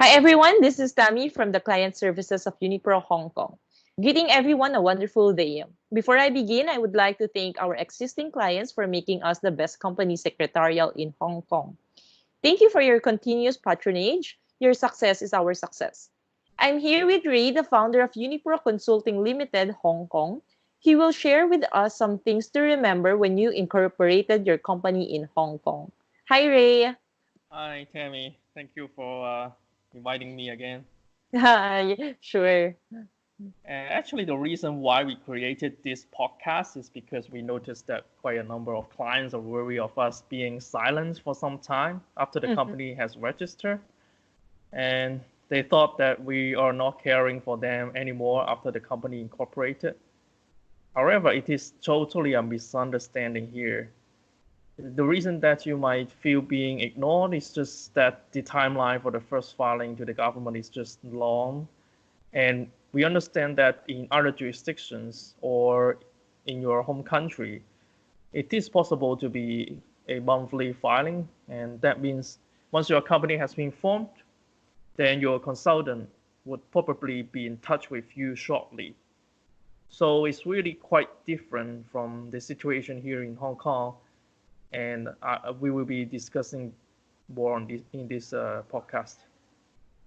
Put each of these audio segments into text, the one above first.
Hi everyone, this is Tammy from the Client Services of Unipro Hong Kong. Greeting everyone a wonderful day. Before I begin, I would like to thank our existing clients for making us the best company secretarial in Hong Kong. Thank you for your continuous patronage. Your success is our success. I'm here with Ray, the founder of Unipro Consulting Limited, Hong Kong. He will share with us some things to remember when you incorporated your company in Hong Kong. Hi, Ray. Hi, Tammy. Thank you for inviting me again. Hi, sure. Actually, the reason why we created this podcast is because we noticed that quite a number of clients are worried of us being silent for some time after the Mhm. company has registered, and they thought that we are not caring for them anymore after the company incorporated. However, it is totally a misunderstanding here. The reason that you might feel being ignored is just that the timeline for the first filing to the government is just long. And we understand that in other jurisdictions or in your home country, it is possible to be a monthly filing. And that means once your company has been formed, then your consultant would probably be in touch with you shortly. So it's really quite different from the situation here in Hong Kong, and we will be discussing more on this in this podcast.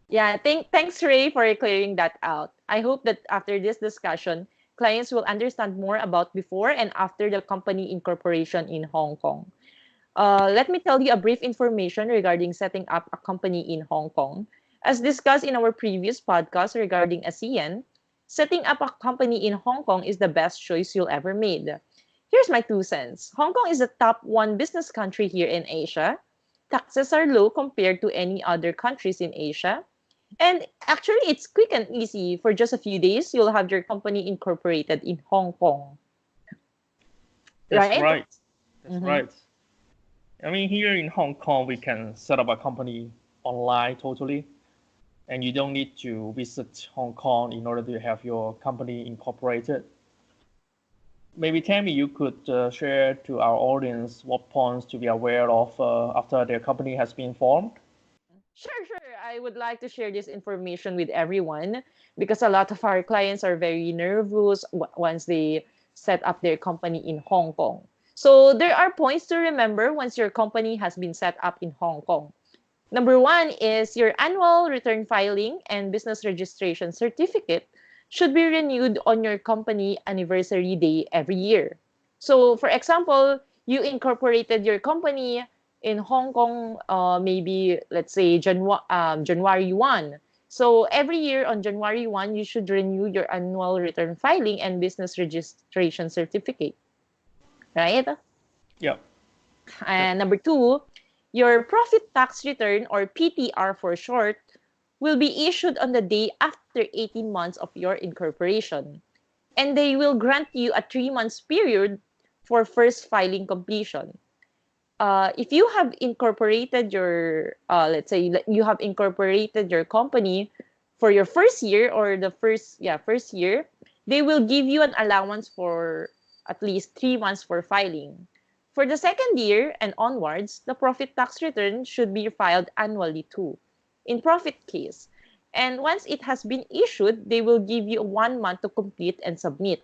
Yeah, thanks, Ray, for clearing that out. I hope that after this discussion, clients will understand more about before and after the company incorporation in Hong Kong. Let me tell you a brief information regarding setting up a company in Hong Kong. As discussed in our previous podcast regarding ASEAN, setting up a company in Hong Kong is the best choice you'll ever made. Here's my 2 cents. Hong Kong is the top one business country here in Asia. Taxes are low compared to any other countries in Asia. And actually, it's quick and easy. For just a few days, you'll have your company incorporated in Hong Kong, That's right? right. That's Mm-hmm. right. I mean, here in Hong Kong, we can set up a company online totally, and you don't need to visit Hong Kong in order to have your company incorporated. Maybe Tammy, you could share to our audience what points to be aware of after their company has been formed. Sure, sure. I would like to share this information with everyone because a lot of our clients are very nervous once they set up their company in Hong Kong. So there are points to remember once your company has been set up in Hong Kong. Number one is your annual return filing and business registration certificate should be renewed on your company anniversary day every year. So, for example, you incorporated your company in Hong Kong, maybe let's say January 1. So, every year on January 1, you should renew your annual return filing and business registration certificate, right? Yeah, And number two, your profit tax return, or PTR for short, will be issued on the day after 18 months of your incorporation. And they will grant you a 3 months period for first filing completion. If you have incorporated your, let's say you have incorporated your company for your first year or the first year, they will give you an allowance for at least 3 months for filing. For the second year and onwards, the profit tax return should be filed annually too, in profit case. And once it has been issued, they will give you 1 month to complete and submit.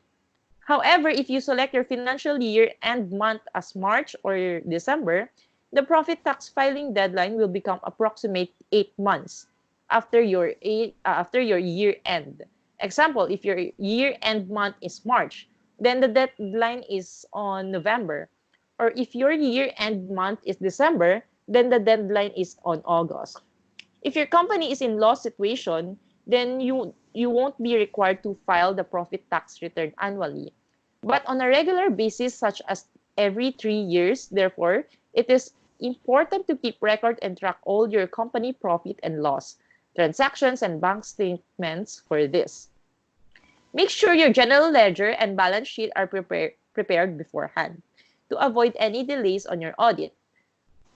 However, if you select your financial year and month as March or December, the profit tax filing deadline will become approximate 8 months after your year end. Example, if your year end month is March, then the deadline is on November. Or if your year end month is December, then the deadline is on August. If your company is in loss situation, then you won't be required to file the profit tax return annually, but on a regular basis, such as every 3 years. Therefore, it is important to keep record and track all your company profit and loss, transactions, and bank statements for this. Make sure your general ledger and balance sheet are prepared beforehand to avoid any delays on your audit.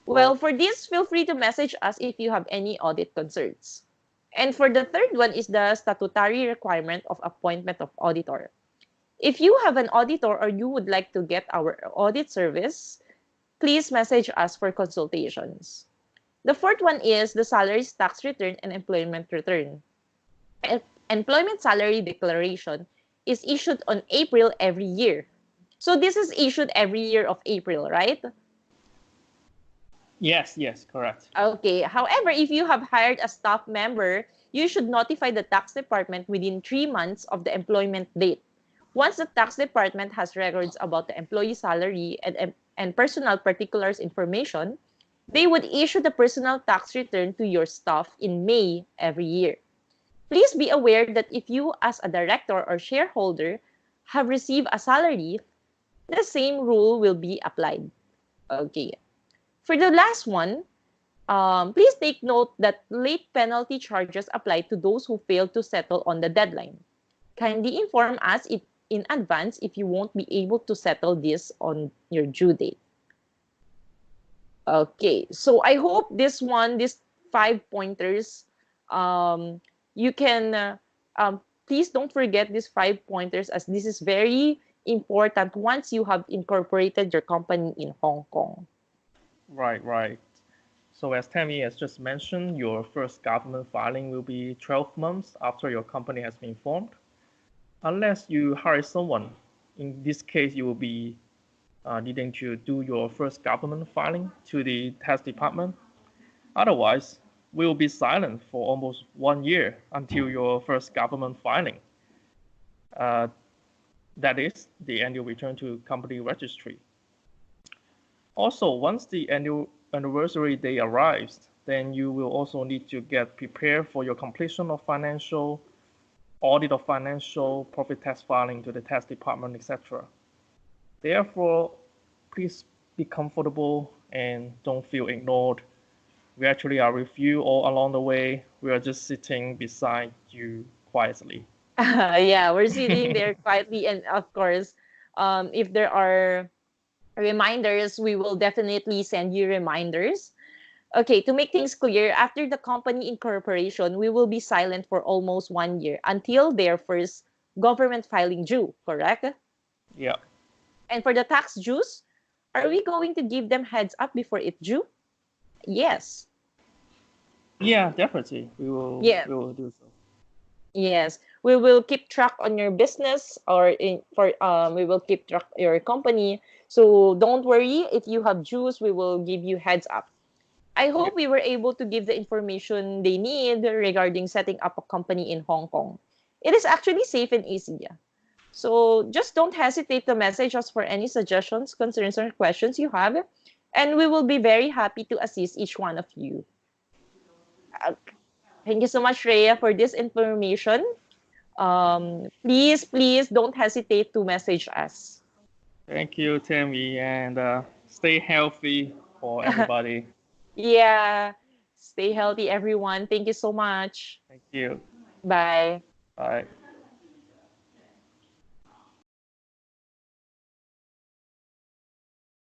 Well, for this, feel free to message us if you have any audit concerns. And for the third one is the statutory requirement of appointment of auditor. If you have an auditor or you would like to get our audit service, please message us for consultations. The fourth one is the salaries tax return and employment return. Employment salary declaration is issued on April every year. So this is issued every year of April, right? Yes, yes, correct. Okay. However, if you have hired a staff member, you should notify the tax department within 3 months of the employment date. Once the tax department has records about the employee salary and personal particulars information, they would issue the personal tax return to your staff in May every year. Please be aware that if you, as a director or shareholder, have received a salary, the same rule will be applied. Okay. For the last one, please take note that late penalty charges apply to those who fail to settle on the deadline. Kindly inform us in advance if you won't be able to settle this on your due date. Okay, so I hope these 5 pointers, um, you can, please don't forget these 5 pointers as this is very important once you have incorporated your company in Hong Kong. Right, right. So as Tammy has just mentioned, your first government filing will be 12 months after your company has been formed. Unless you hire someone, in this case, you will be needing to do your first government filing to the tax department. Otherwise, we will be silent for almost 1 year until your first government filing. Uh, that is the annual return to company registry. Also, once the annual anniversary day arrives, then you will also need to get prepared for your completion of financial audit of financial profit tax filing to the tax department, etc. Therefore, please be comfortable and don't feel ignored. We actually are with you all along the way. We are just sitting beside you quietly. Yeah, we're sitting there quietly, and of course, if there are reminders, we will definitely send you reminders. Okay, to make things clear, after the company incorporation, we will be silent for almost 1 year until their first government filing due, correct? Yeah. And for the tax dues, are we going to give them heads up before it due? Yes. Yeah, definitely. We will Yeah. we will do so. Yes. We will keep track on your business or we will keep track your company. So don't worry if you have dues, we will give you heads up. I Yeah. hope we were able to give the information they need regarding setting up a company in Hong Kong. It is actually safe and easy. Yeah. So just don't hesitate to message us for any suggestions, concerns, or questions you have, and we will be very happy to assist each one of you. Uh, Thank you so much, Rhea, for this information. Please don't hesitate to message us. Thank you, Tammy, and stay healthy for everybody. Yeah. Stay healthy, everyone. Thank you so much. Thank you. Bye. Bye.